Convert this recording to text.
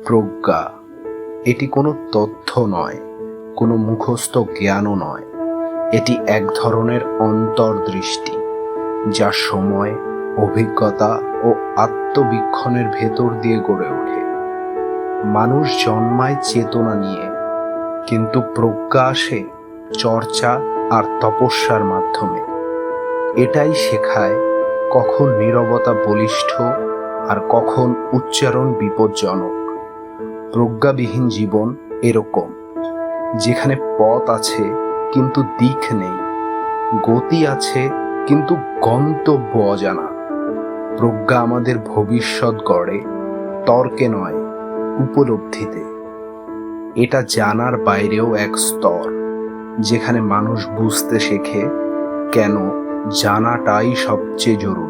প্রজ্ঞা এটি কোনো তথ্য নয়, কোনো মুখস্থ জ্ঞানও নয়। এটি এক ধরনের অন্তর্দৃষ্টি, যা সময়, অভিজ্ঞতা ও আত্মবীক্ষণের ভেতর দিয়ে গড়ে ওঠে। মানুষ জন্মায় চেতনা নিয়ে, কিন্তু প্রজ্ঞা আসে চর্চা আর তপস্যার মাধ্যমে। এটাই শেখায় কখন নীরবতা বলিষ্ঠ আর কখন উচ্চারণ বিপজ্জনক। প্রজ্ঞাবিহীন জীবন এরকম, যেখানে পথ আছে কিন্তু দিক নেই, গতি আছে কিন্তু গন্তব্য অজানা। প্রজ্ঞা আমাদের ভবিষ্যৎ গড়ে তর্কে নয়, উপলব্ধিতে। এটা জানার বাইরেও এক স্তর, যেখানে মানুষ বুঝতে শেখে কেন জানাটাই সবচেয়ে জরুরি।